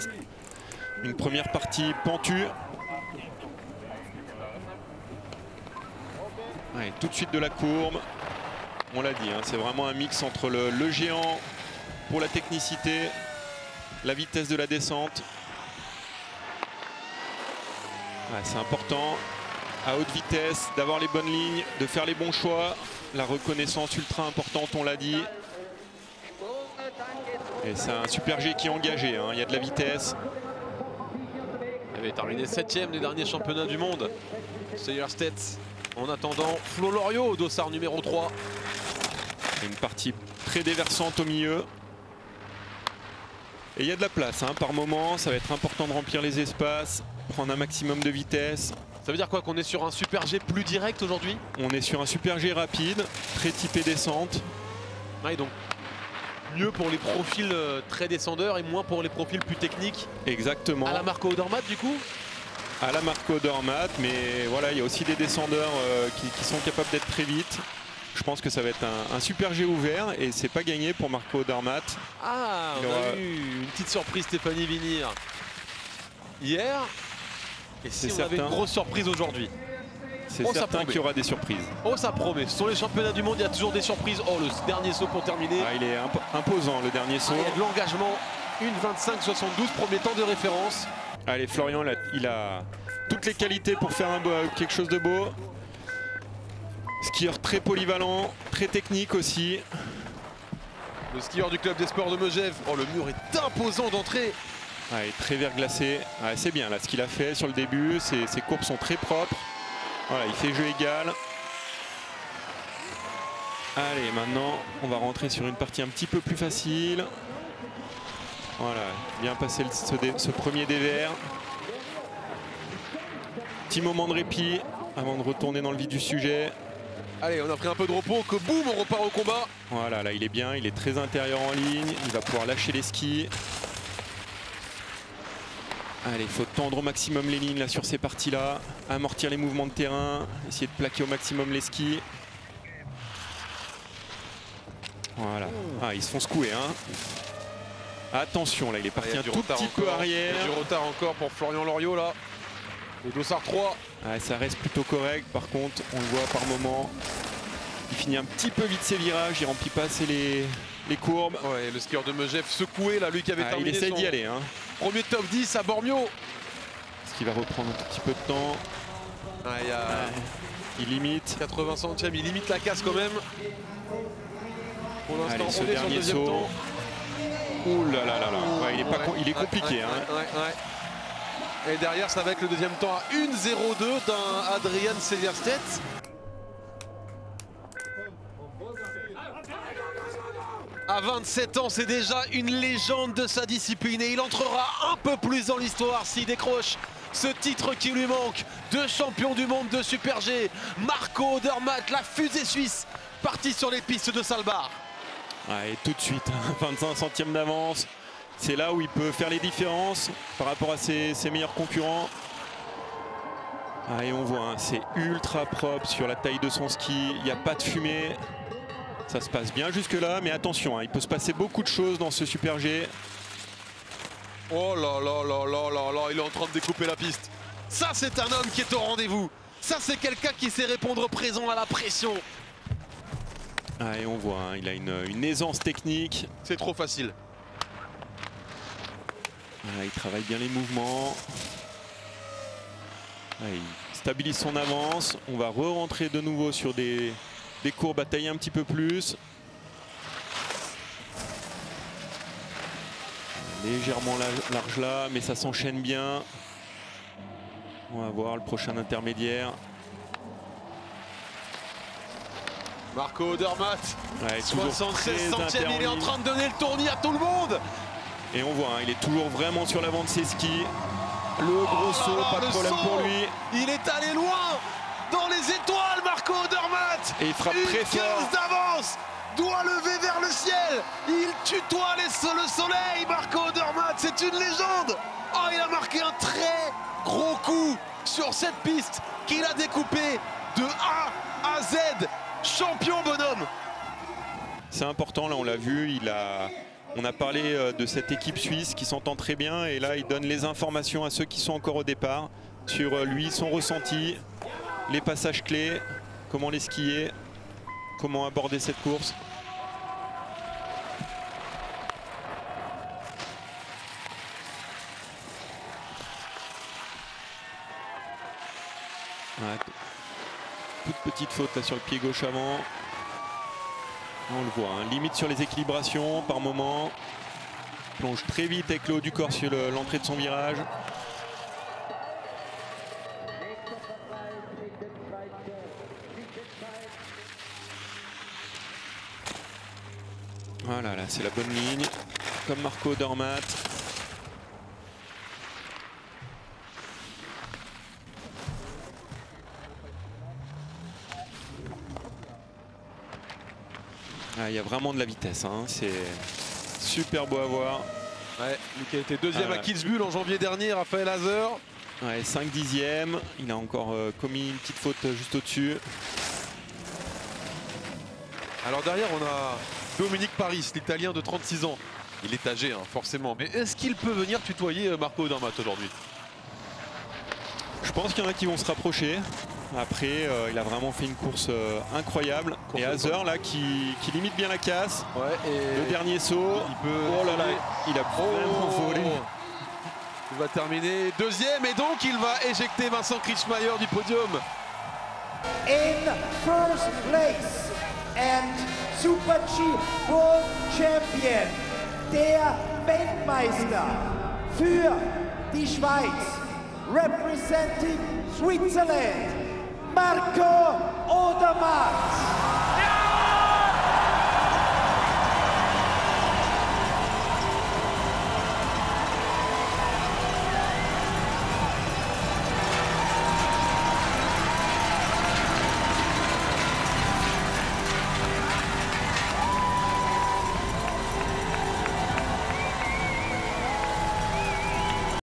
être une première partie pentue. Allez, tout de suite de la courbe. On l'a dit, hein, c'est vraiment un mix entre le géant pour la technicité, la vitesse de la descente. Ouais, c'est important, à haute vitesse, d'avoir les bonnes lignes, de faire les bons choix. La reconnaissance ultra importante, on l'a dit. Et c'est un super G qui est engagé, hein. Il y a de la vitesse. Il avait terminé 7e des derniers championnats du monde. Seyerstedt. En attendant, Flo Loriot au dossard numéro 3. Une partie très déversante au milieu. Et il y a de la place, hein, par moment. Ça va être important de remplir les espaces, prendre un maximum de vitesse. Ça veut dire quoi, qu'on est sur un super G plus direct aujourd'hui? On est sur un super G rapide, très typé descente. Ouais, donc mieux pour les profils très descendeurs et moins pour les profils plus techniques. Exactement. À la Marco Odermatt du coup? À la Marco Odermatt, mais voilà, il y a aussi des descendeurs qui sont capables d'être très vite. Je pense que ça va être un super G ouvert et c'est pas gagné pour Marco Odermatt. Ah, on a eu une petite surprise Stéphanie Vinir hier. Et si on avait une grosse surprise aujourd'hui? C'est certain qu'il y aura des surprises. Oh, ça promet. Sur les championnats du monde, il y a toujours des surprises. Oh, le dernier saut pour terminer. Ah, il est imposant, le dernier saut. Il y a de l'engagement. 1,25,72, premier temps de référence. Allez, Florian, il a toutes les qualités pour faire quelque chose de beau. Skieur très polyvalent, très technique aussi. Le skieur du club des sports de Megève. Oh, le mur est imposant d'entrée. Ah, il est très verglacé. Ah, c'est bien là ce qu'il a fait sur le début. Ses courbes sont très propres. Voilà, il fait jeu égal. Allez, maintenant, on va rentrer sur une partie un petit peu plus facile. Voilà, bien passé ce premier dévers. Petit moment de répit avant de retourner dans le vif du sujet. Allez, on a pris un peu de repos, que boum, on repart au combat. Voilà, là il est bien, il est très intérieur en ligne. Il va pouvoir lâcher les skis. Allez, il faut tendre au maximum les lignes là sur ces parties-là. Amortir les mouvements de terrain, essayer de plaquer au maximum les skis. Voilà, ah, ils se font secouer, hein. Attention, là, il est parti un tout petit peu arrière. Il y a du retard encore pour Florian Loriot, là. Le dossard 3. Ah, ça reste plutôt correct. Par contre, on le voit par moment. Il finit un petit peu vite ses virages. Il remplit pas assez les courbes. Ouais, le skieur de Megève secoué, là, lui qui avait terminé. Il essaie d'y aller, hein. Premier top 10 à Bormio. Ce qui va reprendre un tout petit peu de temps. Il limite. 80 centièmes, il limite la casse quand même. Pour l'instant, on est sur le deuxième temps. Ouh là là là là. Ouais, il est compliqué. Et derrière, ça va être le deuxième temps à 1,02 d'un Adrian Seyerstedt. À 27 ans, c'est déjà une légende de sa discipline et il entrera un peu plus dans l'histoire s'il décroche ce titre qui lui manque de champion du monde de Super G. Marco Odermatt, la fusée suisse, partie sur les pistes de Svalbard. Et tout de suite, 25 centièmes d'avance. C'est là où il peut faire les différences par rapport à ses meilleurs concurrents. Et on voit, hein, c'est ultra propre sur la taille de son ski. Il n'y a pas de fumée. Ça se passe bien jusque là, mais attention, hein, il peut se passer beaucoup de choses dans ce Super G. Oh là là là là là là, il est en train de découper la piste. Ça, c'est un homme qui est au rendez-vous. Ça, c'est quelqu'un qui sait répondre présent à la pression. Et on voit, hein, il a une aisance technique. C'est trop facile. Il travaille bien les mouvements. Il stabilise son avance. On va re-rentrer de nouveau sur des courbes à tailler un petit peu plus. Légèrement large là, mais ça s'enchaîne bien. On va voir le prochain intermédiaire. Marco Odermatt, 76 centièmes, il est en train de donner le tournis à tout le monde. Et on voit, hein, il est toujours vraiment sur l'avant de ses skis. Le gros saut, pas de problème pour lui. Il est allé loin dans les étoiles, Marco Odermatt. Et il frappe très fort. 15 d'avance, doigt levé vers le ciel. Il tutoie le soleil, Marco Odermatt, c'est une légende. Oh, il a marqué un très gros coup sur cette piste qu'il a découpé de A à Z. Champion, bonhomme. C'est important, là on l'a vu, On a parlé de cette équipe suisse qui s'entend très bien et là il donne les informations à ceux qui sont encore au départ sur lui, son ressenti, les passages clés, comment les skier, comment aborder cette course. Ouais, toute petite faute là sur le pied gauche avant. On le voit, hein, limite sur les équilibrations par moment. Plonge très vite avec le haut du corps sur l'entrée de son virage. Voilà, là c'est la bonne ligne, comme Marco Odermatt. Ah, il y a vraiment de la vitesse, hein. C'est super beau à voir. Ouais, lui qui a été deuxième à Kitzbühel en janvier dernier, Raphaël Haser. Ouais, 5 dixièmes, il a encore commis une petite faute juste au-dessus. Alors derrière on a Dominique Paris, l'Italien de 36 ans. Il est âgé, hein, forcément. Mais est-ce qu'il peut venir tutoyer Marco Odermatt aujourd'hui? Je pense qu'il y en a qui vont se rapprocher. Après, il a vraiment fait une course incroyable. Et Haser là qui limite bien la casse. Ouais, et le dernier saut. Il peut... Oh là là, il a vraiment volé. Il va terminer deuxième et donc il va éjecter Vincent Kriechmayr du podium. In first place and Super G World Champion, der Weltmeister für die Schweiz, representing Switzerland, Marco Odermatt.